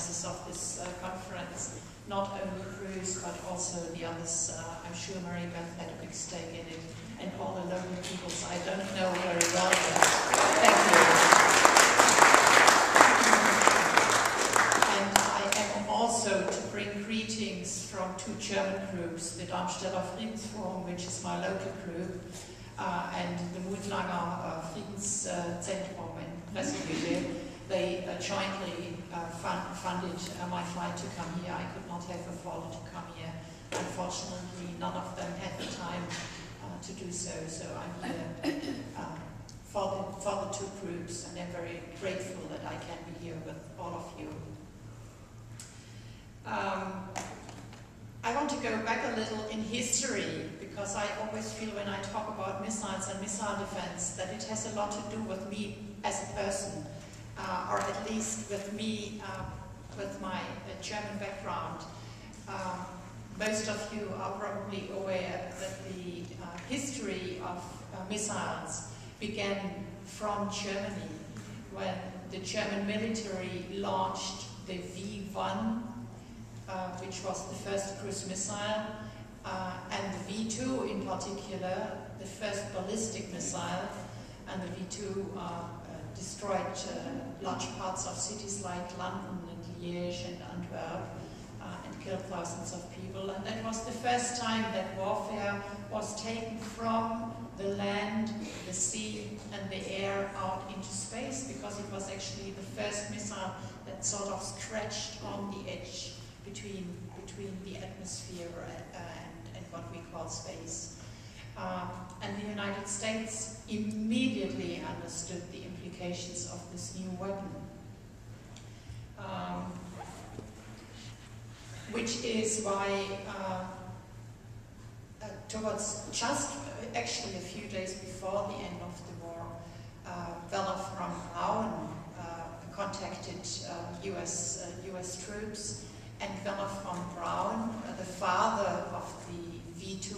organizers of this conference, not only Cruz, but also the others. I'm sure Merrimack had a big stake in it, and all the local peoples I don't know very well yet. Thank you. And I am also to bring greetings from two German groups, the Darmstadter Friedensforum, which is my local group, and the Mutlanger Friedenszentrum in Breslau. They jointly funded my flight to come here. I could not have afforded to come here. Unfortunately, none of them had the time to do so. So I'm here for the two groups, and I'm very grateful that I can be here with all of you. I want to go back a little in history, because I always feel when I talk about missiles and missile defense that it has a lot to do with me as a person, or at least with me, with my German background. Most of you are probably aware that the history of missiles began from Germany, when the German military launched the V1, which was the first cruise missile, and the V2 in particular, the first ballistic missile, and the V2 destroyed large parts of cities like London and Liège and Antwerp, and killed thousands of people. And that was the first time that warfare was taken from the land, the sea, and the air out into space, because it was actually the first missile that sort of scratched on the edge between the atmosphere and what we call space. And the United States immediately understood the implications of this new weapon, which is why towards just actually a few days before the end of the war, Werner von Braun contacted US troops, and Werner von Braun, the father of the V2,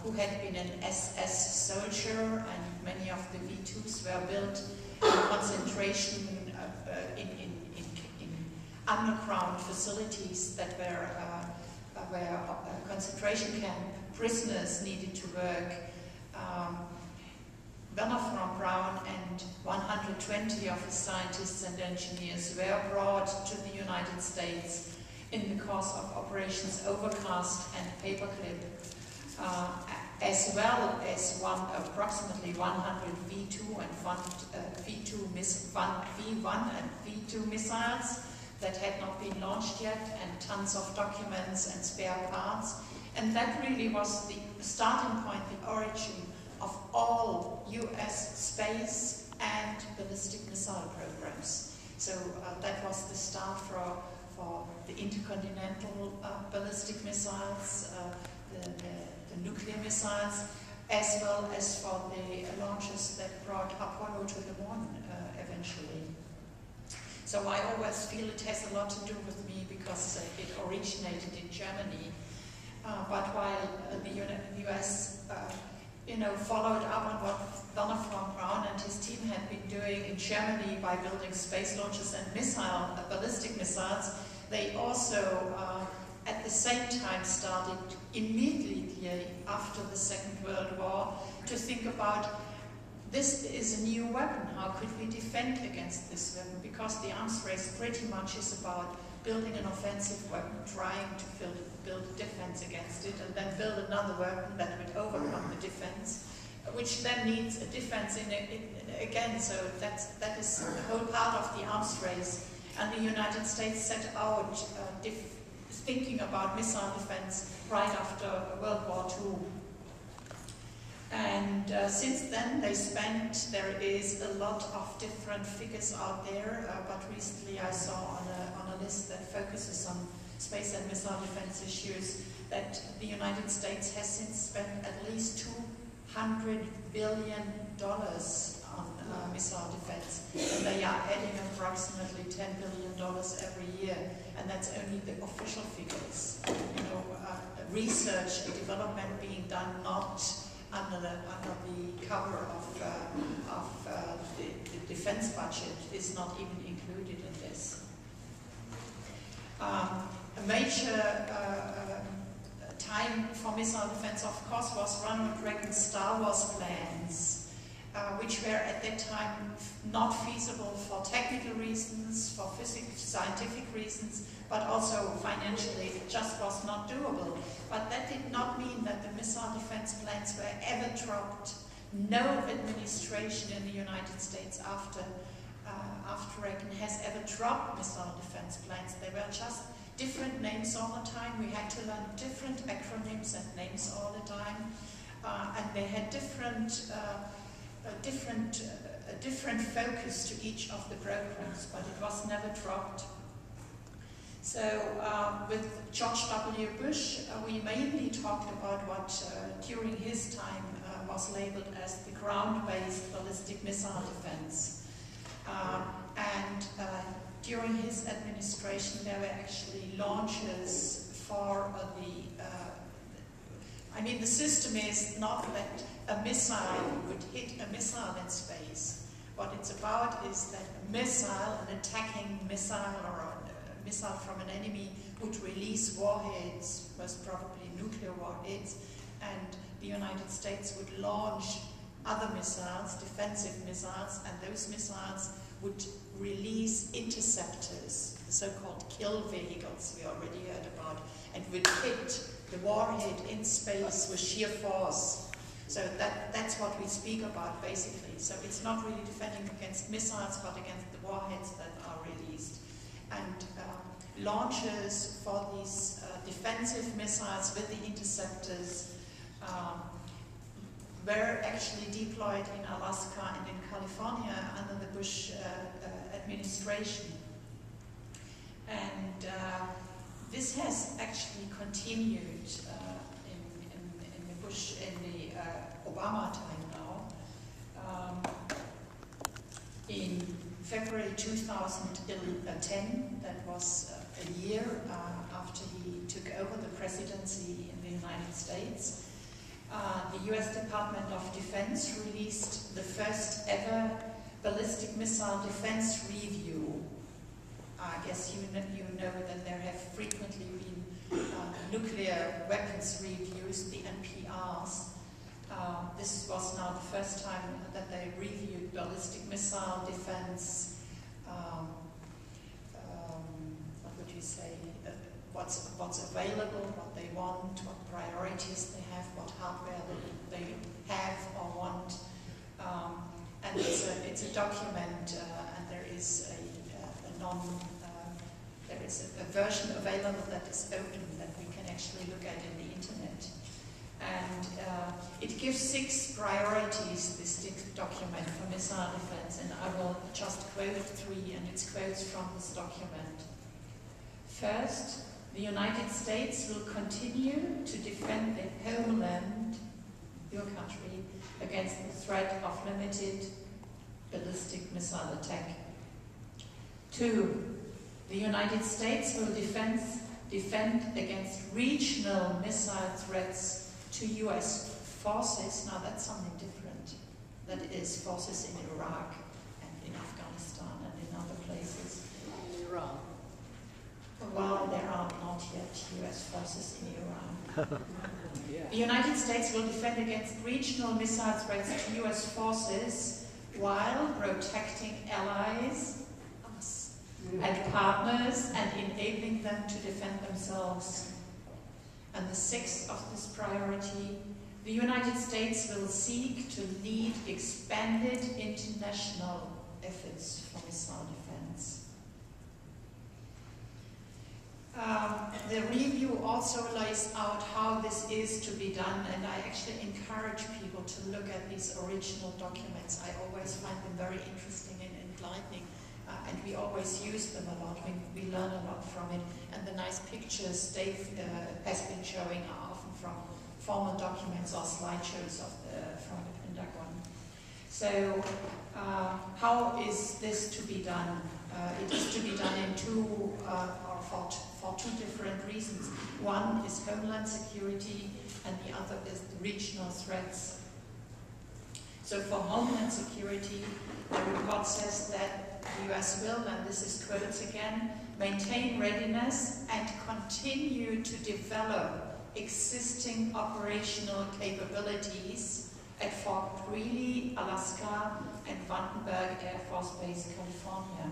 who had been an SS soldier, and many of the V2s were built in concentration in underground facilities that were where concentration camp prisoners needed to work. Werner von Braun and 120 of his scientists and engineers were brought to the United States in the course of Operations Overcast and Paperclip, as well as approximately 100 V1 and V2 missiles that had not been launched yet, and tons of documents and spare parts. And that really was the starting point, the origin of all US space and ballistic missile programs. So that was the start for the intercontinental ballistic missiles, the nuclear missiles, as well as for the launches that brought Apollo to the moon eventually. So I always feel it has a lot to do with me, because it originated in Germany. But while the US followed up on what Werner von Braun and his team had been doing in Germany by building space launches and ballistic missiles, they also at the same time started immediately after the Second World War to think about, this is a new weapon, how could we defend against this weapon? Because the arms race pretty much is about building an offensive weapon, trying to build defense against it, and then build another weapon that would overcome the defense, which then needs a defense again. So that is the whole part of the arms race. And the United States set out thinking about missile defense right after World War II. And since then there is a lot of different figures out there, but recently I saw on a list that focuses on space and missile defense issues that the United States has since spent at least $200 billion on missile defense, and they are adding approximately $10 billion every year, and that's only the official figures. Research and development being done not under the cover of the defense budget is not even included in this. major time for missile defense, of course, was Ronald Reagan's Star Wars plans, which were at that time not feasible for technical reasons, for scientific reasons, but also financially. It just was not doable. But that did not mean that the missile defense plans were ever dropped. No administration in the United States after Reagan has ever dropped missile defense plans. They were just different names all the time. We had to learn different acronyms and names all the time, and they had different focus to each of the programs, but it was never dropped. So with George W. Bush, we mainly talked about what during his time was labeled as the ground-based ballistic missile defense. During his administration, there were actually launches for the system is not that a missile would hit a missile in space. What it's about is that a missile, an attacking missile or a missile from an enemy would release warheads, most probably nuclear warheads, and the United States would launch other missiles, defensive missiles, and those missiles would release interceptors, the so-called kill vehicles we already heard about, and would hit the warhead in space with sheer force. So that's what we speak about, basically. So it's not really defending against missiles, but against the warheads that are released. And launches for these defensive missiles with the interceptors were actually deployed in Alaska and in California under the Bush administration. And this has actually continued in the Obama time now. In February 2010, that was a year after he took over the presidency in the United States, the US Department of Defense released the first ever ballistic missile defense review. I guess you know that there have frequently been nuclear weapons reviews, the NPRs. This was now the first time that they reviewed ballistic missile defense. What would you say? What's available, what they want, what priorities they have, what hardware they have or want. And it's a document, and there is a version available that is open that we can actually look at in the internet. And it gives 6 priorities, this document, for missile defense, and I will just quote 3, and it's quotes from this document. First, the United States will continue to defend the homeland, your country, against the threat of limited ballistic missile attack. 2, the United States will defend against regional missile threats to US forces. Now that's something different. That is forces in Iraq and in Afghanistan and in other places. Iran. Well, there are not yet US forces in Iran. Yeah. The United States will defend against regional missile threats to US forces while protecting allies, us, and partners, and enabling them to defend themselves. And the 6th of this priority, the United States will seek to lead expanded international efforts for missile defense. The review also lays out how this is to be done, and I actually encourage people to look at these original documents. I always find them very interesting and enlightening, and we always use them a lot. We learn a lot from it, and the nice pictures Dave has been showing are often from formal documents or slideshows from the Pentagon. So how is this to be done? It is to be done in for 2 different reasons. One is Homeland Security, and the other is the regional threats. So for Homeland Security, the report says that the US will, and this is quotes again, maintain readiness, and continue to develop existing operational capabilities at Fort Greely, Alaska, and Vandenberg Air Force Base, California.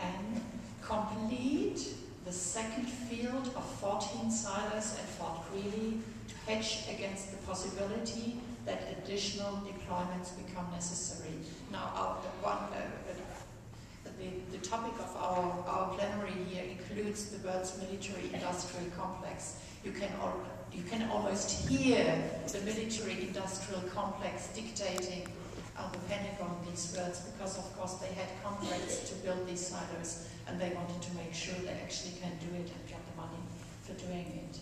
And complete the second field of 14 silos at Fort Greely to hedge against the possibility that additional deployments become necessary. Now, the topic of our plenary here includes the world's military-industrial complex. You can almost hear the military-industrial complex dictating the Pentagon these words, because of course they had contracts to build these silos and they wanted to make sure they actually can do it and get the money for doing it.